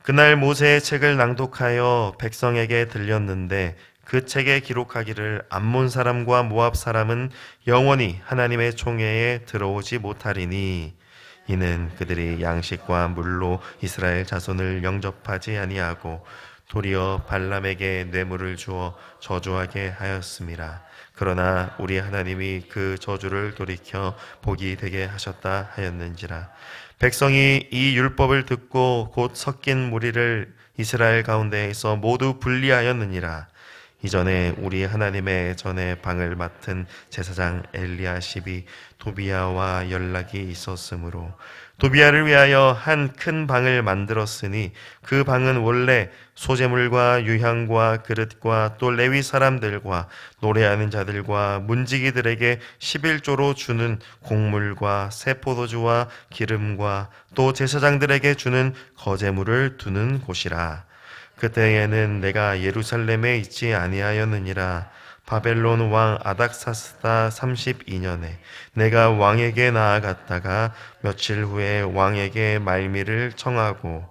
그날 모세의 책을 낭독하여 백성에게 들렸는데 그 책에 기록하기를 암몬 사람과 모압 사람은 영원히 하나님의 총회에 들어오지 못하리니 이는 그들이 양식과 물로 이스라엘 자손을 영접하지 아니하고 도리어 발람에게 뇌물을 주어 저주하게 하였음이라. 그러나 우리 하나님이 그 저주를 돌이켜 복이 되게 하셨다 하였는지라. 백성이 이 율법을 듣고 곧 섞인 무리를 이스라엘 가운데에서 모두 분리하였느니라. 이전에 우리 하나님의 전에 방을 맡은 제사장 엘리야십이 도비야와 연락이 있었으므로 도비야를 위하여 한 큰 방을 만들었으니 그 방은 원래 소재물과 유향과 그릇과 또 레위 사람들과 노래하는 자들과 문지기들에게 11조로 주는 곡물과 새 포도주와 기름과 또 제사장들에게 주는 거제물을 두는 곳이라. 그때에는 내가 예루살렘에 있지 아니하였느니라. 바벨론 왕 아닥사스다 32년에 내가 왕에게 나아갔다가 며칠 후에 왕에게 말미를 청하고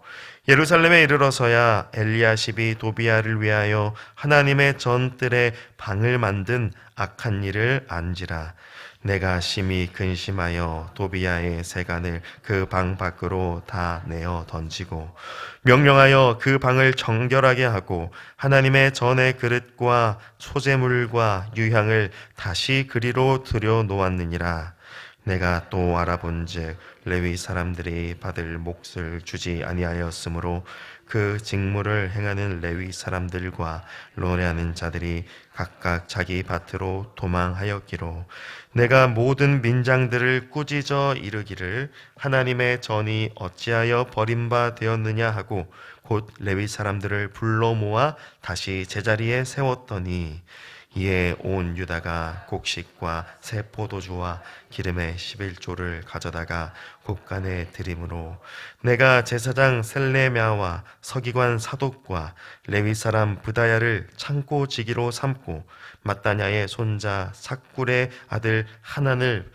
예루살렘에 이르러서야 엘리야십이 도비야를 위하여 하나님의 전뜰에 방을 만든 악한 일을 안지라. 내가 심히 근심하여 도비야의 세간을 그 방 밖으로 다 내어 던지고 명령하여 그 방을 정결하게 하고 하나님의 전의 그릇과 소재물과 유향을 다시 그리로 들여 놓았느니라. 내가 또 알아본즉 레위 사람들이 받을 몫을 주지 아니하였으므로 그 직무를 행하는 레위 사람들과 노래하는 자들이 각각 자기 밭으로 도망하였기로 내가 모든 민장들을 꾸짖어 이르기를 하나님의 전이 어찌하여 버림바 되었느냐 하고 곧 레위 사람들을 불러 모아 다시 제자리에 세웠더니 이에 온 유다가 곡식과 새 포도주와 기름의 11조를 가져다가 곳간에 드림으로 내가 제사장 셀레미야와 서기관 사독과 레위 사람 브다야를 창고 지기로 삼고 mat다냐의 손자 삭굴의 아들 하난을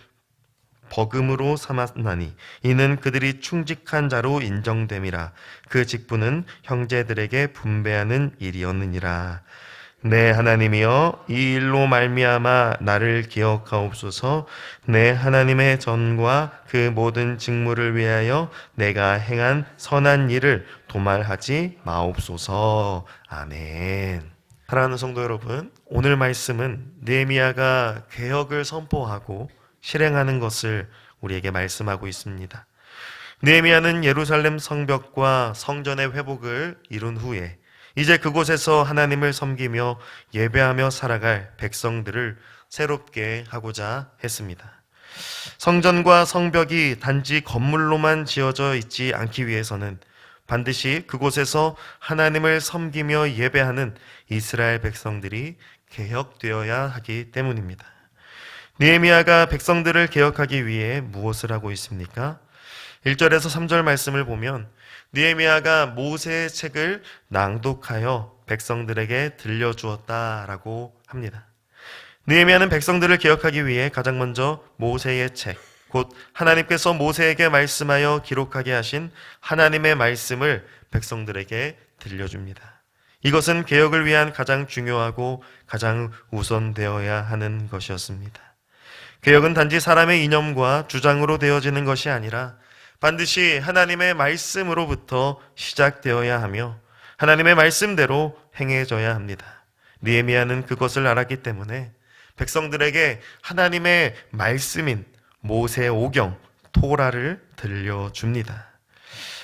버금으로 삼았나니 이는 그들이 충직한 자로 인정됨이라. 그 직분은 형제들에게 분배하는 일이었느니라. 내 하나님이여 이 일로 말미암아 나를 기억하옵소서. 내 하나님의 전과 그 모든 직무를 위하여 내가 행한 선한 일을 도말하지 마옵소서. 아멘. 사랑하는 성도 여러분, 오늘 말씀은 느헤미야가 개혁을 선포하고 실행하는 것을 우리에게 말씀하고 있습니다. 느헤미야는 예루살렘 성벽과 성전의 회복을 이룬 후에 이제 그곳에서 하나님을 섬기며 예배하며 살아갈 백성들을 새롭게 하고자 했습니다. 성전과 성벽이 단지 건물로만 지어져 있지 않기 위해서는 반드시 그곳에서 하나님을 섬기며 예배하는 이스라엘 백성들이 개혁되어야 하기 때문입니다. 느헤미야가 백성들을 개혁하기 위해 무엇을 하고 있습니까? 1절에서 3절 말씀을 보면 느헤미야가 모세의 책을 낭독하여 백성들에게 들려주었다라고 합니다. 느헤미야는 백성들을 개혁하기 위해 가장 먼저 모세의 책, 곧 하나님께서 모세에게 말씀하여 기록하게 하신 하나님의 말씀을 백성들에게 들려줍니다. 이것은 개혁을 위한 가장 중요하고 가장 우선되어야 하는 것이었습니다. 개혁은 단지 사람의 이념과 주장으로 되어지는 것이 아니라 반드시 하나님의 말씀으로부터 시작되어야 하며 하나님의 말씀대로 행해져야 합니다. 느헤미야는 그것을 알았기 때문에 백성들에게 하나님의 말씀인 모세 오경, 토라를 들려줍니다.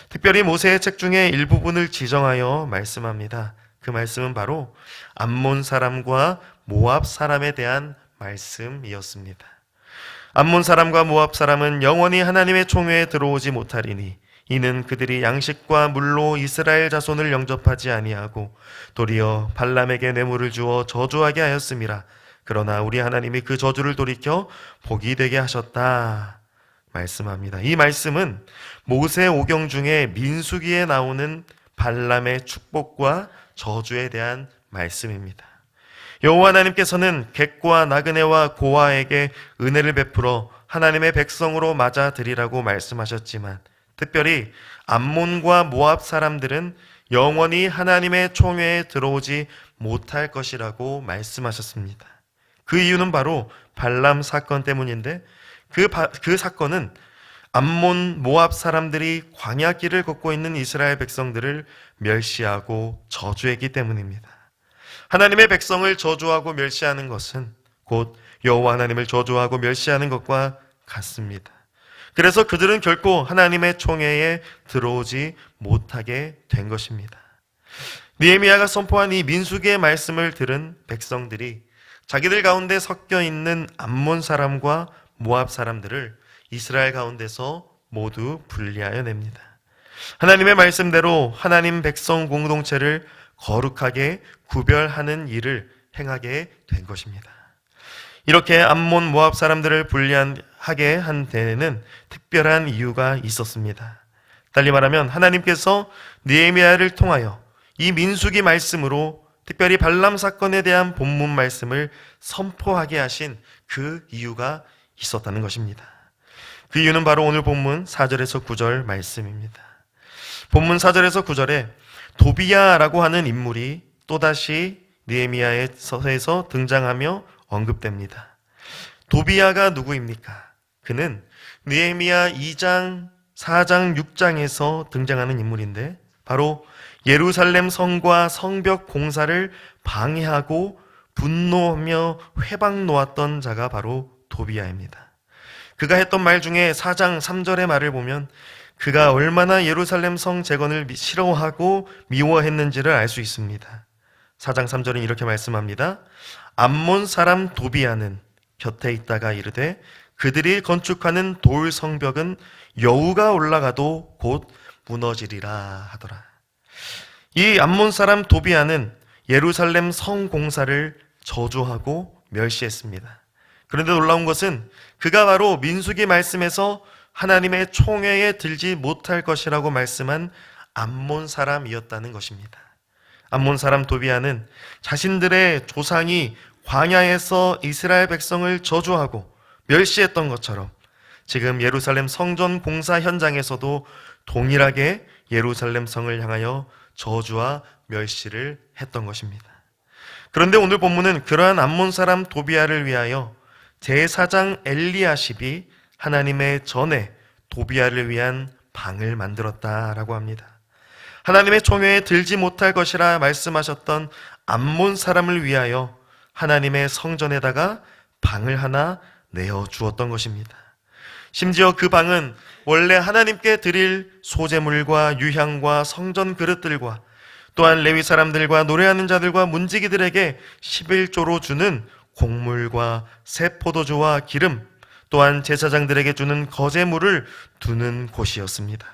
특별히 모세의 책 중에 일부분을 지정하여 말씀합니다. 그 말씀은 바로 암몬 사람과 모압 사람에 대한 말씀이었습니다. 암몬 사람과 모압 사람은 영원히 하나님의 총회에 들어오지 못하리니 이는 그들이 양식과 물로 이스라엘 자손을 영접하지 아니하고 도리어 발람에게 뇌물을 주어 저주하게 하였음이라. 그러나 우리 하나님이 그 저주를 돌이켜 복이 되게 하셨다 말씀합니다. 이 말씀은 모세 오경 중에 민수기에 나오는 발람의 축복과 저주에 대한 말씀입니다. 여호와 하나님께서는 객과 나그네와 고아에게 은혜를 베풀어 하나님의 백성으로 맞아들이라고 말씀하셨지만 특별히 암몬과 모압 사람들은 영원히 하나님의 총회에 들어오지 못할 것이라고 말씀하셨습니다. 그 이유는 바로 발람 사건 때문인데 그 사건은 암몬 모압 사람들이 광야길을 걷고 있는 이스라엘 백성들을 멸시하고 저주했기 때문입니다. 하나님의 백성을 저주하고 멸시하는 것은 곧 여호와 하나님을 저주하고 멸시하는 것과 같습니다. 그래서 그들은 결코 하나님의 총회에 들어오지 못하게 된 것입니다. 느헤미야가 선포한 이 민수기의 말씀을 들은 백성들이 자기들 가운데 섞여 있는 암몬 사람과 모압 사람들을 이스라엘 가운데서 모두 분리하여 냅니다. 하나님의 말씀대로 하나님 백성 공동체를 거룩하게 구별하는 일을 행하게 된 것입니다. 이렇게 암몬 모압 사람들을 분리하게 한 데에는 특별한 이유가 있었습니다. 달리 말하면 하나님께서 느헤미야를 통하여 이 민수기 말씀으로 특별히 발람 사건에 대한 본문 말씀을 선포하게 하신 그 이유가 있었다는 것입니다. 그 이유는 바로 오늘 본문 4절에서 9절 말씀입니다. 본문 4절에서 9절에 도비야라고 하는 인물이 또다시 느헤미야의 서에서 등장하며 언급됩니다. 도비야가 누구입니까? 그는 느헤미야 2장, 4장, 6장에서 등장하는 인물인데 바로 예루살렘 성과 성벽 공사를 방해하고 분노하며 회방 놓았던 자가 바로 도비야입니다. 그가 했던 말 중에 4장 3절의 말을 보면 그가 얼마나 예루살렘 성 재건을 싫어하고 미워했는지를 알 수 있습니다. 4장 3절은 이렇게 말씀합니다. 암몬 사람 도비야는 곁에 있다가 이르되 그들이 건축하는 돌 성벽은 여우가 올라가도 곧 무너지리라 하더라. 이 암몬 사람 도비야는 예루살렘 성 공사를 저주하고 멸시했습니다. 그런데 놀라운 것은 그가 바로 민수기 말씀에서 하나님의 총회에 들지 못할 것이라고 말씀한 암몬 사람이었다는 것입니다. 암몬 사람 도비야는 자신들의 조상이 광야에서 이스라엘 백성을 저주하고 멸시했던 것처럼 지금 예루살렘 성전 공사 현장에서도 동일하게 예루살렘 성을 향하여 저주와 멸시를 했던 것입니다. 그런데 오늘 본문은 그러한 암몬 사람 도비야를 위하여 제사장 엘리야십이 하나님의 전에 도비야를 위한 방을 만들었다라고 합니다. 하나님의 총회에 들지 못할 것이라 말씀하셨던 암몬 사람을 위하여 하나님의 성전에다가 방을 하나 내어 주었던 것입니다. 심지어 그 방은 원래 하나님께 드릴 소제물과 유향과 성전 그릇들과 또한 레위 사람들과 노래하는 자들과 문지기들에게 11조로 주는 곡물과 새 포도주와 기름, 또한 제사장들에게 주는 거제물을 두는 곳이었습니다.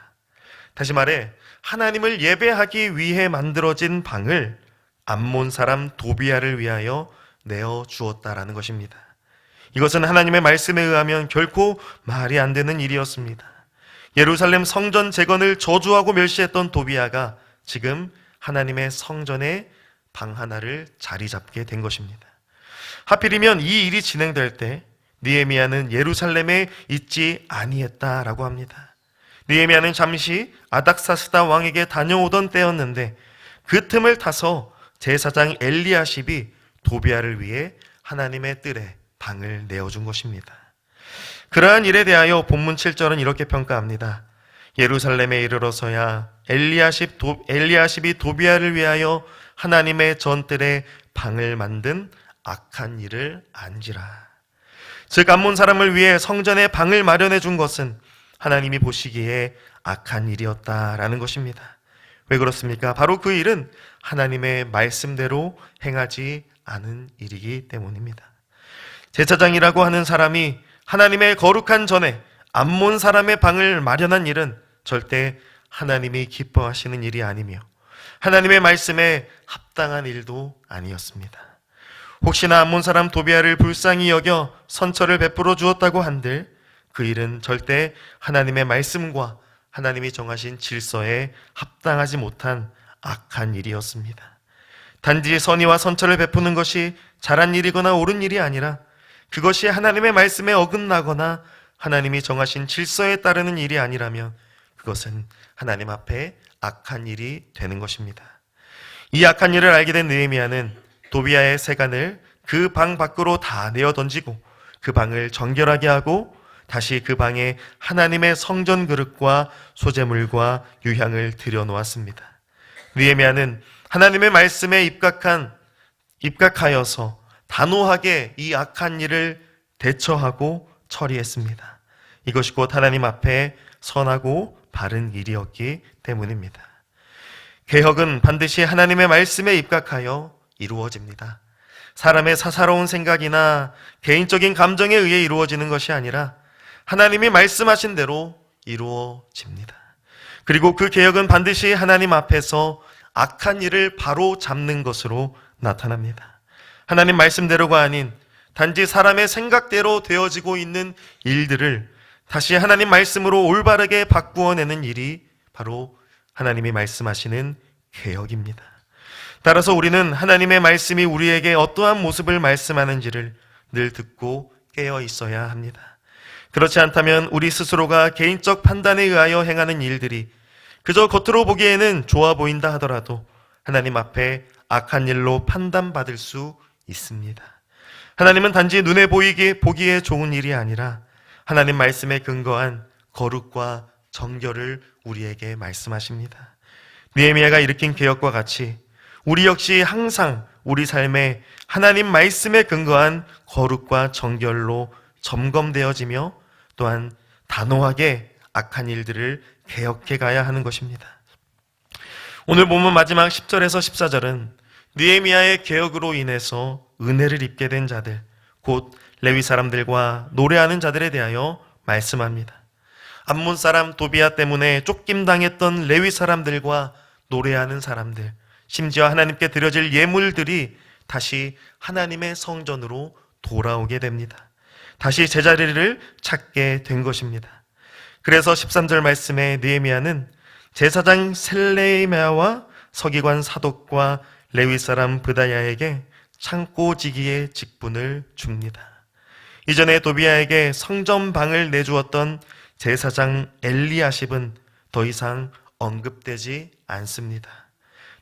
다시 말해 하나님을 예배하기 위해 만들어진 방을 암몬 사람 도비야를 위하여 내어 주었다라는 것입니다. 이것은 하나님의 말씀에 의하면 결코 말이 안 되는 일이었습니다. 예루살렘 성전 재건을 저주하고 멸시했던 도비야가 지금 하나님의 성전에 방 하나를 자리 잡게 된 것입니다. 하필이면 이 일이 진행될 때 느헤미야는 예루살렘에 있지 아니했다라고 합니다. 느헤미야는 잠시 아닥사스다 왕에게 다녀오던 때였는데 그 틈을 타서 제사장 엘리야십이 도비야를 위해 하나님의 뜰에 방을 내어준 것입니다. 그러한 일에 대하여 본문 7절은 이렇게 평가합니다. 예루살렘에 이르러서야 엘리야십이 도비야를 위하여 하나님의 전뜰에 방을 만든 악한 일을 안지라. 즉 암몬 사람을 위해 성전에 방을 마련해 준 것은 하나님이 보시기에 악한 일이었다라는 것입니다. 왜 그렇습니까? 바로 그 일은 하나님의 말씀대로 행하지 않은 일이기 때문입니다. 제사장이라고 하는 사람이 하나님의 거룩한 전에 암몬 사람의 방을 마련한 일은 절대 하나님이 기뻐하시는 일이 아니며 하나님의 말씀에 합당한 일도 아니었습니다. 혹시나 암몬 사람 도비야를 불쌍히 여겨 선처를 베풀어 주었다고 한들 그 일은 절대 하나님의 말씀과 하나님이 정하신 질서에 합당하지 못한 악한 일이었습니다. 단지 선의와 선처를 베푸는 것이 잘한 일이거나 옳은 일이 아니라 그것이 하나님의 말씀에 어긋나거나 하나님이 정하신 질서에 따르는 일이 아니라면 그것은 하나님 앞에 악한 일이 되는 것입니다. 이 악한 일을 알게 된 느헤미야는 도비아의 세간을 그 방 밖으로 다 내어 던지고 그 방을 정결하게 하고 다시 그 방에 하나님의 성전 그릇과 소제물과 유향을 들여놓았습니다. 느헤미야는 하나님의 말씀에 입각하여서 단호하게 이 악한 일을 대처하고 처리했습니다. 이것이 곧 하나님 앞에 선하고 바른 일이었기 때문입니다. 개혁은 반드시 하나님의 말씀에 입각하여 이루어집니다. 사람의 사사로운 생각이나 개인적인 감정에 의해 이루어지는 것이 아니라 하나님이 말씀하신 대로 이루어집니다. 그리고 그 개혁은 반드시 하나님 앞에서 악한 일을 바로 잡는 것으로 나타납니다. 하나님 말씀대로가 아닌 단지 사람의 생각대로 되어지고 있는 일들을 다시 하나님 말씀으로 올바르게 바꾸어내는 일이 바로 하나님이 말씀하시는 개혁입니다. 따라서 우리는 하나님의 말씀이 우리에게 어떠한 모습을 말씀하는지를 늘 듣고 깨어 있어야 합니다. 그렇지 않다면 우리 스스로가 개인적 판단에 의하여 행하는 일들이 그저 겉으로 보기에는 좋아 보인다 하더라도 하나님 앞에 악한 일로 판단받을 수 있습니다. 하나님은 단지 눈에 보기에 좋은 일이 아니라 하나님 말씀에 근거한 거룩과 정결을 우리에게 말씀하십니다. 느헤미야가 일으킨 개혁과 같이 우리 역시 항상 우리 삶에 하나님 말씀에 근거한 거룩과 정결로 점검되어지며 또한 단호하게 악한 일들을 개혁해 가야 하는 것입니다. 오늘 본문 마지막 10절에서 14절은 느헤미야의 개혁으로 인해서 은혜를 입게 된 자들, 곧 레위 사람들과 노래하는 자들에 대하여 말씀합니다. 암몬 사람 도비야 때문에 쫓김당했던 레위 사람들과 노래하는 사람들, 심지어 하나님께 드려질 예물들이 다시 하나님의 성전으로 돌아오게 됩니다. 다시 제자리를 찾게 된 것입니다. 그래서 13절 말씀에 느헤미야는 제사장 셀레미야와 서기관 사독과 레위 사람 브다야에게 창고지기의 직분을 줍니다. 이전에 도비야에게 성전방을 내주었던 제사장 엘리야십은 더 이상 언급되지 않습니다.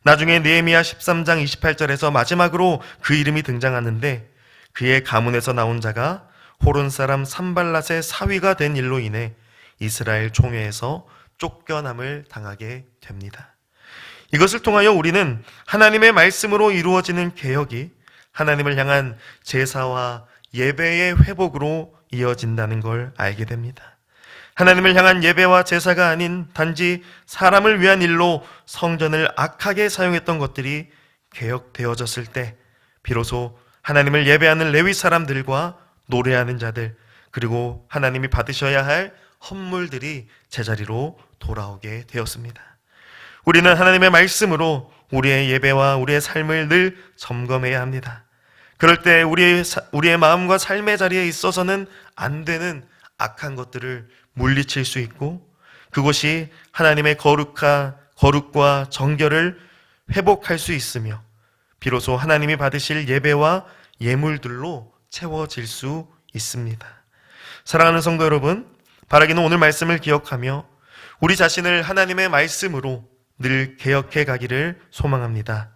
나중에 느헤미야 13장 28절에서 마지막으로 그 이름이 등장하는데 그의 가문에서 나온 자가 호론 사람 산발랏의 사위가 된 일로 인해 이스라엘 총회에서 쫓겨남을 당하게 됩니다. 이것을 통하여 우리는 하나님의 말씀으로 이루어지는 개혁이 하나님을 향한 제사와 예배의 회복으로 이어진다는 걸 알게 됩니다. 하나님을 향한 예배와 제사가 아닌 단지 사람을 위한 일로 성전을 악하게 사용했던 것들이 개혁되어졌을 때 비로소 하나님을 예배하는 레위 사람들과 노래하는 자들, 그리고 하나님이 받으셔야 할 헌물들이 제자리로 돌아오게 되었습니다. 우리는 하나님의 말씀으로 우리의 예배와 우리의 삶을 늘 점검해야 합니다. 그럴 때 우리의 마음과 삶의 자리에 있어서는 안 되는 악한 것들을 물리칠 수 있고 그것이 하나님의 거룩과 정결을 회복할 수 있으며 비로소 하나님이 받으실 예배와 예물들로 채워질 수 있습니다. 사랑하는 성도 여러분, 바라기는 오늘 말씀을 기억하며 우리 자신을 하나님의 말씀으로 늘 개혁해 가기를 소망합니다.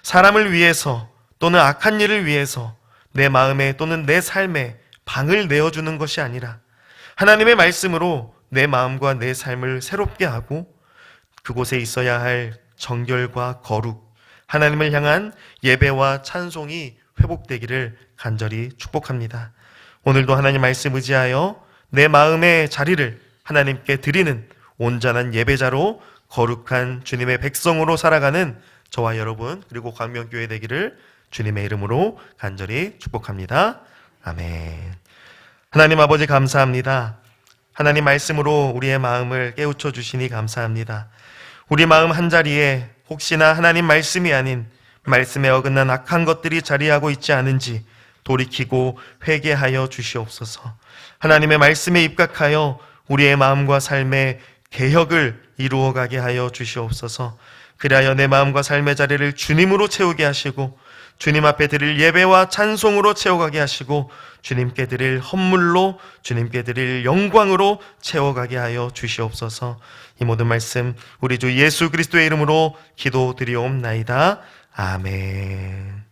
사람을 위해서 또는 악한 일을 위해서 내 마음에 또는 내 삶에 방을 내어주는 것이 아니라 하나님의 말씀으로 내 마음과 내 삶을 새롭게 하고 그곳에 있어야 할 정결과 거룩, 하나님을 향한 예배와 찬송이 회복되기를 간절히 축복합니다. 오늘도 하나님 말씀 의지하여 내 마음의 자리를 하나님께 드리는 온전한 예배자로 거룩한 주님의 백성으로 살아가는 저와 여러분 그리고 광명교회 되기를 주님의 이름으로 간절히 축복합니다. 아멘. 하나님 아버지 감사합니다. 하나님 말씀으로 우리의 마음을 깨우쳐 주시니 감사합니다. 우리 마음 한자리에 혹시나 하나님 말씀이 아닌 말씀에 어긋난 악한 것들이 자리하고 있지 않은지 돌이키고 회개하여 주시옵소서. 하나님의 말씀에 입각하여 우리의 마음과 삶의 개혁을 이루어가게 하여 주시옵소서. 그리하여 내 마음과 삶의 자리를 주님으로 채우게 하시고 주님 앞에 드릴 예배와 찬송으로 채워가게 하시고 주님께 드릴 헌물로, 주님께 드릴 영광으로 채워가게 하여 주시옵소서. 이 모든 말씀 우리 주 예수 그리스도의 이름으로 기도드리옵나이다. 아멘.